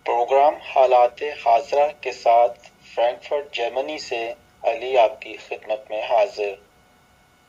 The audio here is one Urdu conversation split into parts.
پروگرام حالات حاضرہ کے ساتھ فرینکفرٹ جرمنی سے علی آپ کی خدمت میں حاضر۔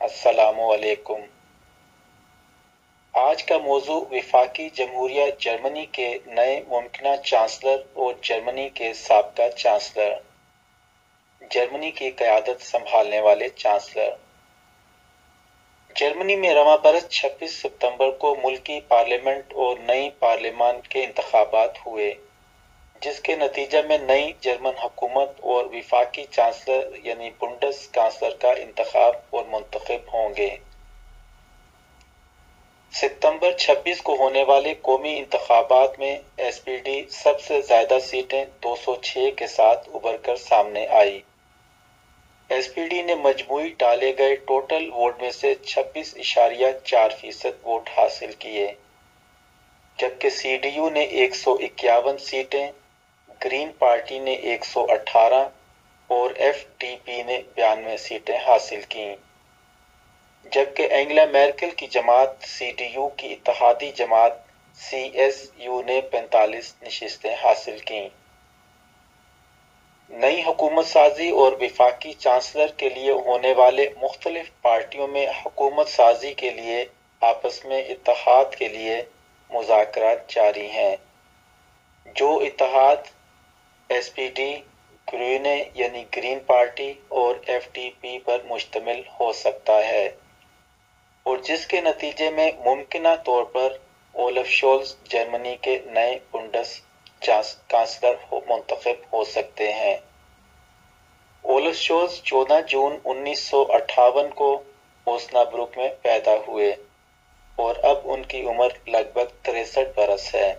السلام علیکم۔ آج کا موضوع وفاقی جمہوریہ جرمنی کے نئے ممکنہ چانسلر اور جرمنی کے سابقہ چانسلر، جرمنی کی قیادت سنبھالنے والے چانسلر۔ جرمنی میں رواں برس 26 ستمبر کو ملکی پارلیمنٹ اور نئی پارلیمان کے انتخابات ہوئے، جس کے نتیجہ میں نئی جرمن حکومت اور وفاقی چانسلر یعنی بنڈس کانسلر کا انتخاب اور منتخب ہوں گے۔ ستمبر 26 کو ہونے والے قومی انتخابات میں ایس پی ڈی سب سے زیادہ سیٹیں 206 کے ساتھ ابھر کر سامنے آئی۔ ایس پی ڈی نے مجموعی ڈالے گئے ٹوٹل ووٹ میں سے 26.4% ووٹ حاصل کیے، جبکہ سی ڈی یو نے 151 سیٹیں، گرین پارٹی نے 118 اور ایف ڈی پی نے 92 سیٹیں حاصل کیں، جبکہ اینگلا میرکل کی جماعت سی ڈی یو کی اتحادی جماعت سی ایس یو نے 45 نشستیں حاصل کیں۔ نئی حکومت سازی اور وفاقی چانسلر کے لیے ہونے والے مختلف پارٹیوں میں حکومت سازی کے لیے آپس میں اتحاد کے لیے مذاکرات جاری ہیں۔ جو اتحاد ایس پی ڈی، گرونے یعنی گرین پارٹی اور ایف ڈی پی پر مشتمل ہو سکتا ہے، اور جس کے نتیجے میں ممکنہ طور پر اولف شولز جرمنی کے نئے بنڈس کانسلر منتخب ہو سکتے ہیں۔ اولف شولز 14 جون 1958 کو اوسنابروک میں پیدا ہوئے اور اب ان کی عمر لگ بھگ 63 برس ہے۔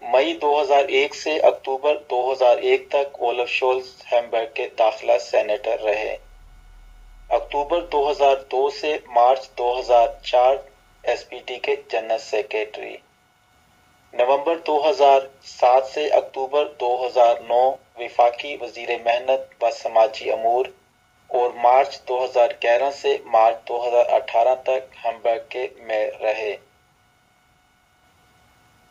مئی 2001 سے اکتوبر 2001 تک اولف شولز ہیمبرگ کے داخلہ سینیٹر رہے۔ اکتوبر 2002 سے مارچ 2004 ایس پی ڈی کے جنرل سیکریٹری۔ نومبر 2007 سے اکتوبر 2009 وفاقی وزیر محنت و سماجی امور اور مارچ 2011 سے مارچ 2018 تک ہیمبرگ کے میئر رہے۔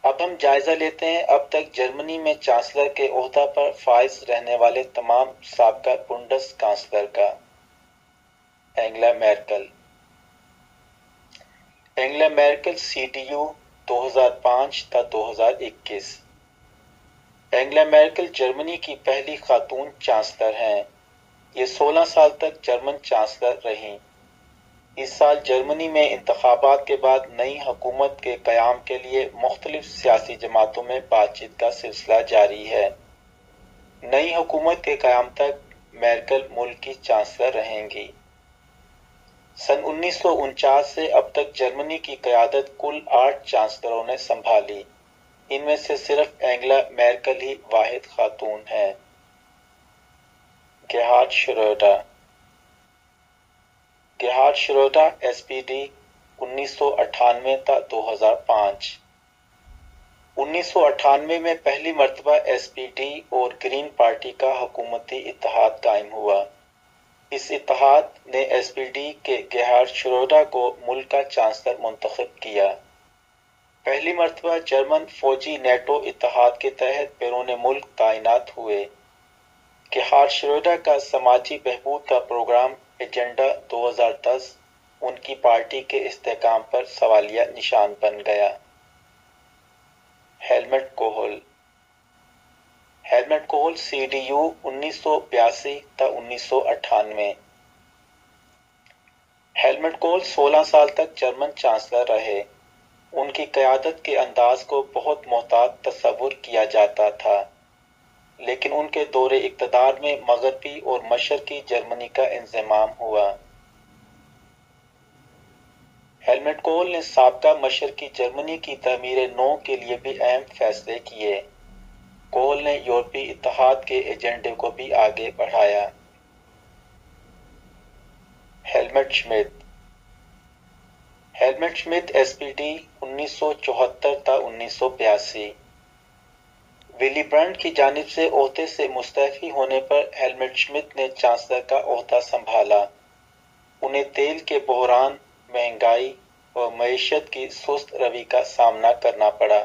اب ہم جائزہ لیتے ہیں اب تک جرمنی میں چانسلر کے عہدہ پر فائز رہنے والے تمام سابقہ بنڈس کانسلر کا۔ Angela Merkel. Angela Merkel C D U 2005 تا 2021۔ اینگلا میرکل جرمنی کی پہلی خاتون چانسلر ہیں۔ یہ 16 سال تک جرمن چانسلر رہیں۔ اس سال جرمنی میں انتخابات کے بعد نئی حکومت کے قیام کے لیے مختلف سیاسی جماعتوں میں بات چیت کا سلسلہ جاری ہے۔ نئی حکومت کے قیام تک میرکل ملک کی چانسلر رہیں گی۔ سن 1949 سے اب تک جرمنی کی قیادت کل 8 چانسلروں نے سنبھالی، ان میں سے صرف اینگلا میرکل ہی واحد خاتون ہیں۔ گیہارڈ Schroeder. گیہارڈ Schroeder S P D 1998 تا 2005۔ 1998 میں پہلی مرتبہ ایس پی ڈی اور گرین پارٹی کا حکومتی اتحاد قائم ہوا۔ اس اتحاد نے ایس پی ڈی کے گیہارڈ شروڈر کو ملک کا چانسلر منتخب کیا۔ پہلی مرتبہ جرمن فوجی نیٹو اتحاد کے تحت بیرون ملک تعینات ہوئے۔ گیہارڈ شروڈر کا سماجی بہبود کا پروگرام ایجنڈا 2010 ان کی پارٹی کے استحکام پر سوالیہ نشان بن گیا۔ Helmut Kohl. Helmut Kohl C D U 1982 تا 1998۔ ہیلمٹ کوہل 16 سال تک جرمن چانسلر رہے۔ ان کی قیادت کے انداز کو بہت محتاط تصور کیا جاتا تھا، لیکن ان کے دور اقتدار میں مغربی اور مشرقی جرمنی کا انضمام ہوا۔ ہیلمٹ کوہل نے سابقہ مشرقی جرمنی کی تعمیر نو کے لیے بھی اہم فیصلے کیے۔ کوہل نے یورپی اتحاد کے ایجنڈے کو بھی آگے بڑھایا۔ Helmut Schmidt. Helmut Schmidt S P D 1974 تا 1982۔ ولی برانڈ کی جانب سے عہدے سے مستعفی ہونے پر ہیلمٹ شمڈ نے چانسلر کا عہدہ سنبھالا۔ انہیں تیل کے بحران، مہنگائی اور معیشت کی سست روی کا سامنا کرنا پڑا۔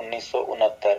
1969।